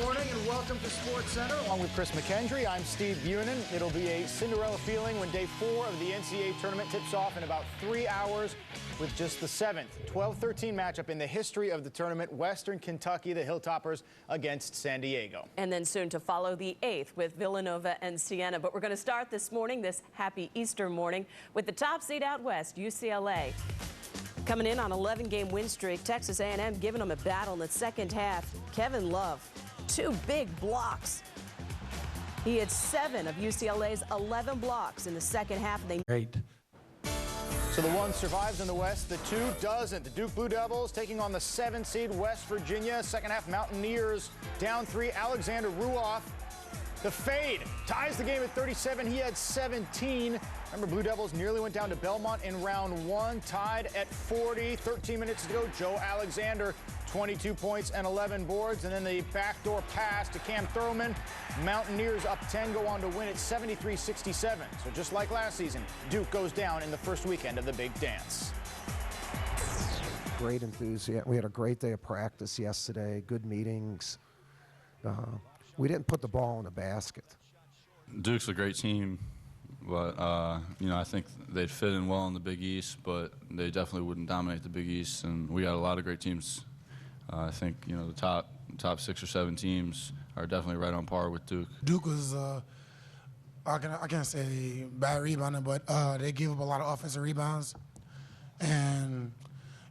morning and welcome to SportsCenter. Along with Chris McKendry, I'm Steve Bunin. It'll be a Cinderella feeling when day 4 of the NCAA tournament tips off in about 3 hours with just the 7th 12-13 matchup in the history of the tournament. Western Kentucky, the Hilltoppers, against San Diego. And then soon to follow the 8th with Villanova and Siena. But we're going to start this morning, this happy Easter morning, with the top seed out west, UCLA. Coming in on an 11-game win streak, Texas A&M giving them a battle in the second half. Kevin Love, 2 big blocks. He had 7 of UCLA's 11 blocks in the second half. Great. So the 1 survives in the West, the 2 doesn't. The Duke Blue Devils taking on the 7 seed West Virginia. Second half Mountaineers down 3. Alexander Ruoff, the fade, ties the game at 37. He had 17. Remember, Blue Devils nearly went down to Belmont in round 1, tied at 40. 13 minutes to go. Joe Alexander, 22 points and 11 boards. And then the backdoor pass to Cam Thurman. Mountaineers up 10, go on to win at 73-67. So just like last season, Duke goes down in the first weekend of the Big Dance. Great enthusiasm. We had a great day of practice yesterday, good meetings. We didn't put the ball in the basket. Duke's a great team, but you know, I think they'd fit in well in the Big East, but they definitely wouldn't dominate the Big East. And we got a lot of great teams. I think, you know, the top 6 or 7 teams are definitely right on par with Duke. Duke was, I can't say bad rebounder, but they gave up a lot of offensive rebounds. And,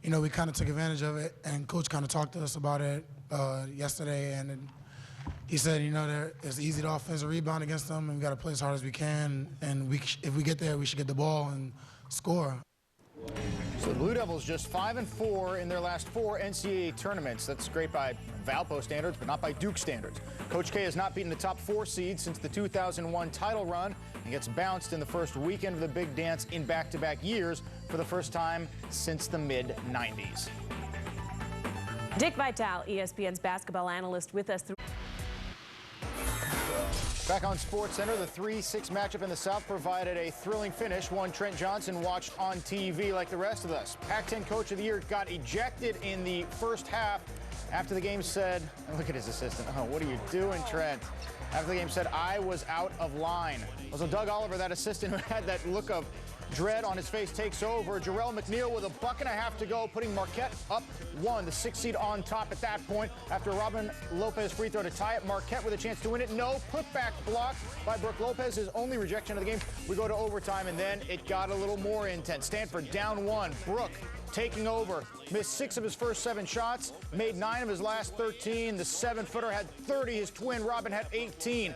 you know, we kind of took advantage of it, and Coach kind of talked to us about it yesterday. And he said, you know, it's easy to offensive rebound against them, and we got to play as hard as we can. And if we get there, we should get the ball and score. So the Blue Devils just 5-4 in their last 4 NCAA tournaments. That's great by Valpo standards, but not by Duke standards. Coach K has not beaten the top 4 seeds since the 2001 title run and gets bounced in the first weekend of the Big Dance in back-to-back years for the first time since the mid-90s. Dick Vitale, ESPN's basketball analyst, with us through. Back on SportsCenter, the 3-6 matchup in the South provided a thrilling finish. One Trent Johnson watched on TV like the rest of us. Pac-10 Coach of the Year got ejected in the first half after the game said, look at his assistant, oh, what are you doing, Trent? After the game said, I was out of line. So Doug Oliver, that assistant who had that look of dread on his face, takes over. Jarrell McNeil with a buck-and-a-half to go, putting Marquette up 1, the 6th seed on top at that point. After Robin Lopez free throw to tie it, Marquette with a chance to win it. No, putback block by Brooke Lopez, his only rejection of the game. We go to overtime, and then it got a little more intense. Stanford down 1. Brooke taking over, missed 6 of his first 7 shots, made 9 of his last 13. The 7-footer had 30. His twin Robin had 18.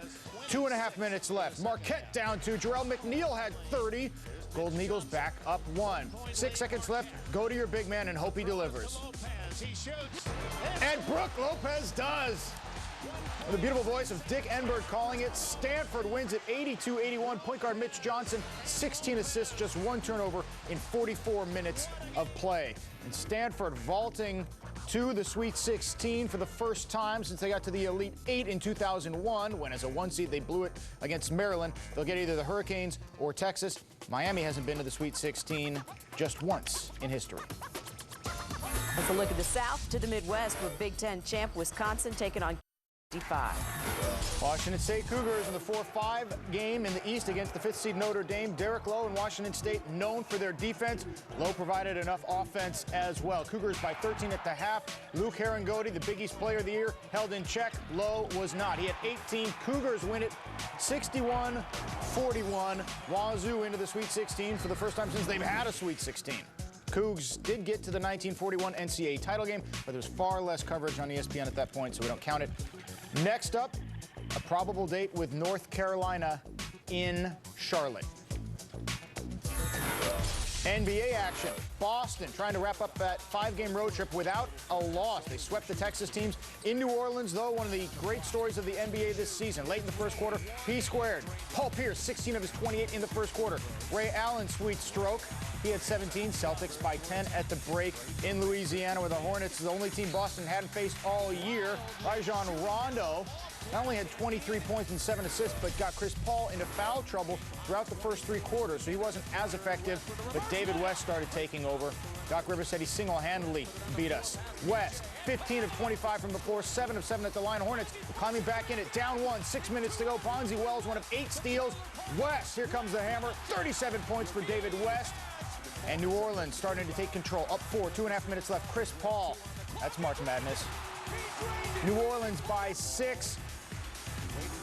2.5 minutes left. Marquette down 2. Jarrell McNeil had 30. Golden Eagles back up 1. 6 seconds left. Go to your big man and hope he delivers. And Brooke Lopez does. The beautiful voice of Dick Enberg calling it. Stanford wins at 82-81. Point guard Mitch Johnson, 16 assists, just 1 turnover in 44 minutes of play. And Stanford vaulting to the Sweet 16 for the first time since they got to the Elite 8 in 2001, when as a 1 seed they blew it against Maryland. They'll get either the Hurricanes or Texas. Miami hasn't been to the Sweet 16 just once in history. Let's look at the South to the Midwest with Big Ten champ Wisconsin taking on 55. Washington State Cougars in the 4-5 game in the East against the 5th seed Notre Dame. Derek Lowe and Washington State known for their defense. Lowe provided enough offense as well. Cougars by 13 at the half. Luke Herringoti, the Big East Player of the Year, held in check. Lowe was not. He had 18. Cougars win it 61-41. Wazoo into the Sweet 16 for the first time since they've had a Sweet 16. Cougs did get to the 1941 NCAA title game, but there was far less coverage on ESPN at that point, so we don't count it. Next up, a probable date with North Carolina in Charlotte. NBA action. Boston trying to wrap up that 5-game road trip without a loss. They swept the Texas teams in New Orleans, though. One of the great stories of the NBA this season. Late in the first quarter, P squared. Paul Pierce, 16 of his 28 in the first quarter. Ray Allen, sweet stroke. He had 17. Celtics by 10 at the break in Louisiana, where the Hornets, the only team Boston hadn't faced all year. Rajon Rondo not only had 23 points and 7 assists, but got Chris Paul into foul trouble throughout the first 3 quarters, so he wasn't as effective, but David West started taking over. Doc Rivers said he single-handedly beat us. West, 15 of 25 from the floor, 7 of 7 at the line. Hornets climbing back in it, down 1, 6 minutes to go. Bonzi Wells, 1 of 8 steals. West, here comes the hammer, 37 points for David West. And New Orleans starting to take control, up 4, 2.5 minutes left. Chris Paul, that's March Madness. New Orleans by 6.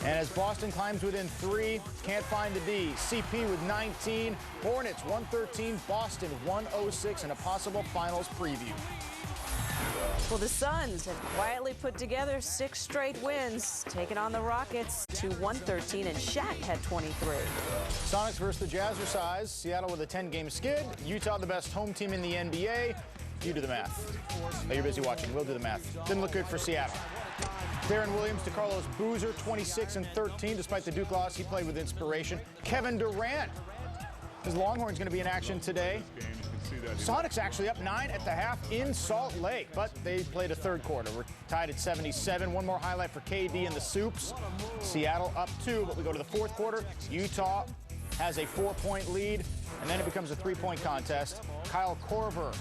And as Boston climbs within 3, can't find the D. CP with 19. Hornets 113, Boston 106, and a possible finals preview. Well, the Suns have quietly put together 6 straight wins, taking on the Rockets to 113, and Shaq had 23. Sonics versus the Jazzercise. Seattle with a 10-game skid. Utah the best home team in the NBA. You do the math. Oh, you're busy watching. We'll do the math. Didn't look good for Seattle. Darren Williams to Carlos Boozer, 26 and 13. Despite the Duke loss, he played with inspiration. Kevin Durant. His Longhorns going to be in action today. Sonics actually up 9 at the half in Salt Lake, but they played a third quarter. We're tied at 77. One more highlight for KD and the Soups. Seattle up 2, but we go to the fourth quarter. Utah has a 4-point lead, and then it becomes a 3-point contest. Kyle Korver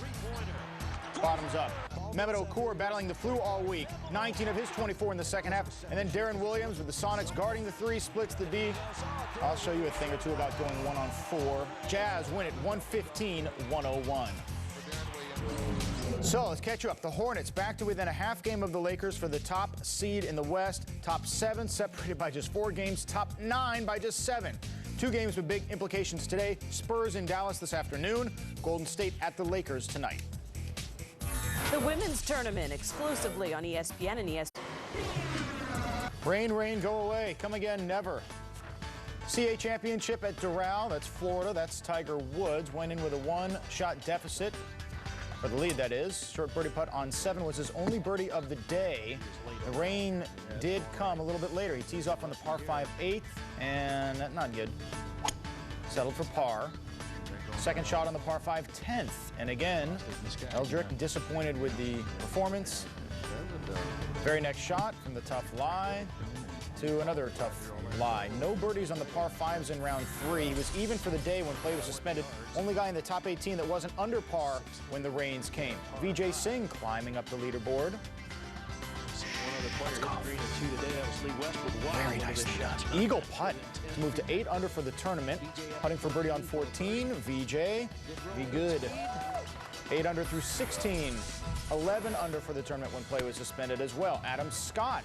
bottoms up. Mehmet Okur battling the flu all week. 19 of his 24 in the second half. And then Darren Williams with the Sonics guarding the 3, splits the D. I'll show you a thing or two about going 1-on-4. Jazz win it 115-101. So let's catch you up. The Hornets back to within a half game of the Lakers for the top seed in the West. Top 7 separated by just 4 games. Top 9 by just 7. 2 games with big implications today. Spurs in Dallas this afternoon. Golden State at the Lakers tonight. The women's tournament exclusively on ESPN and ESPN. Rain, rain, go away. Come again, never. CA championship at Doral. That's Florida. That's Tiger Woods. Went in with a 1-shot deficit. For the lead, that is. Short birdie putt on 7 was his only birdie of the day. The rain did come a little bit later. He tees off on the par 5 8th, and not good. Settled for par. Second shot on the par 5 10th. And again, Eldrick disappointed with the performance. Very next shot from the tough lie to another tough lie. No birdies on the par 5s in round 3. He was even for the day when play was suspended. Only guy in the top 18 that wasn't under par when the rains came. Vijay Singh climbing up the leaderboard. Very nicely done. Eagle putt to move to 8 under for the tournament. Putting for birdie on 14. VJ, be good. 8 under through 16. 11 under for the tournament when play was suspended as well. Adam Scott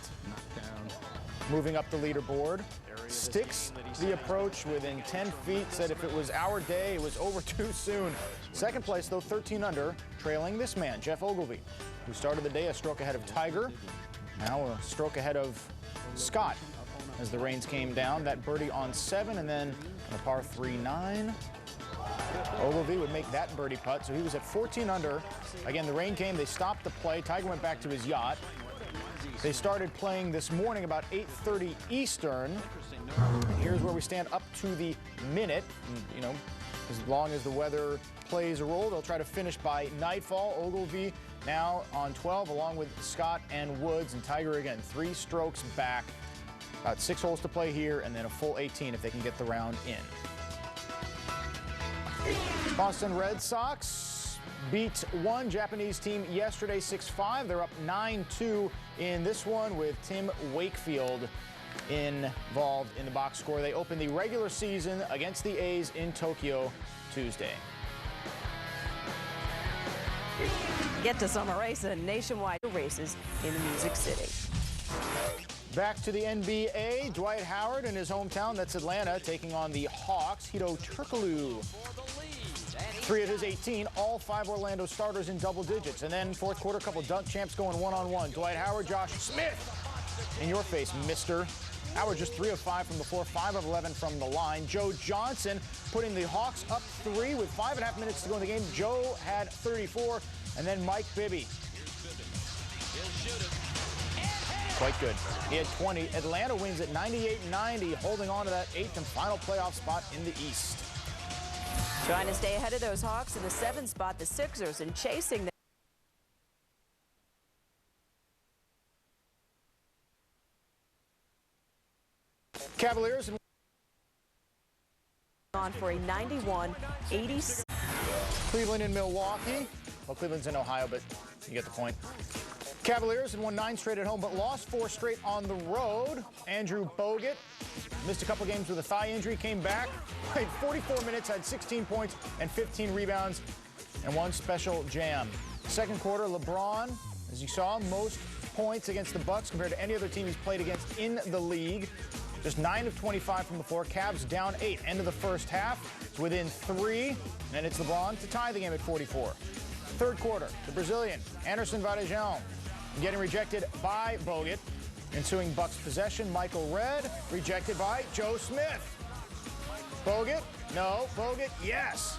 moving up the leaderboard. Sticks the approach within 10 feet. Said if it was our day, it was over too soon. Second place, though, 13 under, trailing this man, Jeff Ogilvie, who started the day a stroke ahead of Tiger. Now a stroke ahead of Scott as the rains came down. That birdie on 7, and then on a par 3 9. Ogilvie would make that birdie putt, so he was at 14 under. Again, the rain came. They stopped the play. Tiger went back to his yacht. They started playing this morning about 8:30 Eastern. And here's where we stand up to the minute. And, you know, as long as the weather plays a role, they'll try to finish by nightfall. Ogilvie now on 12, along with Scott and Woods, and Tiger again 3 strokes back. About 6 holes to play here, and then a full 18 if they can get the round in. Boston Red Sox beat one Japanese team yesterday 6-5. They're up 9-2 in this one with Tim Wakefield involved in the box score. They open the regular season against the A's in Tokyo Tuesday. Get to Summer Race and nationwide races in the Music City. Back to the NBA, Dwight Howard in his hometown, that's Atlanta, taking on the Hawks. Hito Turkoglu. 3 of his 18, all 5 Orlando starters in double digits. And then fourth quarter, couple dunk champs going one-on-one. Dwight Howard, Josh Smith. In your face, mister. Howard just 3 of 5 from the floor, 5 of 11 from the line. Joe Johnson putting the Hawks up 3 with 5.5 minutes to go in the game. Joe had 34, and then Mike Bibby. Quite good. He had 20. Atlanta wins at 98-90, holding on to that 8th and final playoff spot in the East. Trying to stay ahead of those Hawks in the 7th spot, the Sixers, and chasing them. Cavaliers on for a 91-86. Cleveland and Milwaukee. Well, Cleveland's in Ohio, but you get the point. Cavaliers had won 9 straight at home, but lost 4 straight on the road. Andrew Bogut missed a couple games with a thigh injury, came back, played 44 minutes, had 16 points and 15 rebounds, and 1 special jam. Second quarter, LeBron, as you saw, most points against the Bucks compared to any other team he's played against in the league. Just 9 of 25 from the floor. Cavs down 8. End of the first half. It's within 3, and it's LeBron to tie the game at 44. Third quarter, the Brazilian, Anderson Varejão, getting rejected by Bogut. Ensuing Bucks possession, Michael Redd, rejected by Joe Smith. Bogut, no. Bogut, yes.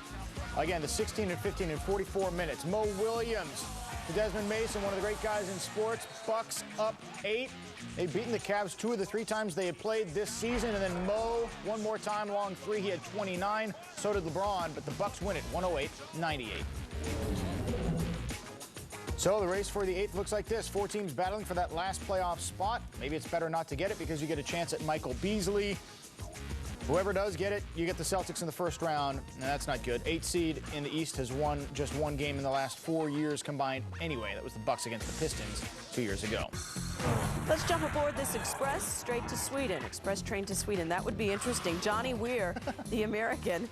Again, the 16 and 15 in 44 minutes. Mo Williams to Desmond Mason, one of the great guys in sports. Bucks up 8. They've beaten the Cavs 2 of the 3 times they had played this season. And then Mo, one more time, long 3. He had 29. So did LeBron, but the Bucks win it 108-98. So the race for the 8th looks like this. 4 teams battling for that last playoff spot. Maybe it's better not to get it because you get a chance at Michael Beasley. Whoever does get it, you get the Celtics in the first round, and that's not good. 8th seed in the East has won just 1 game in the last 4 years combined. Anyway, that was the Bucks against the Pistons 2 years ago. Let's jump aboard this express straight to Sweden. Express train to Sweden. That would be interesting. Johnny Weir, the American.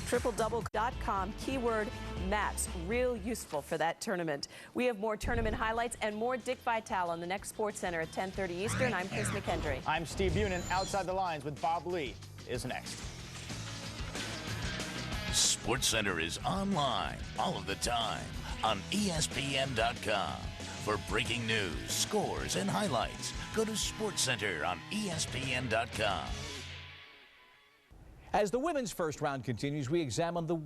TripleDouble.com, keyword Mats. Real useful for that tournament. We have more tournament highlights and more Dick Vitale on the next SportsCenter at 10:30 Eastern. I'm Chris McKendry. I'm Steve Bunin. Outside the Lines with Bob Lee is next. SportsCenter is online all of the time on ESPN.com. For breaking news, scores, and highlights, go to SportsCenter on ESPN.com. As the women's first round continues, we examine the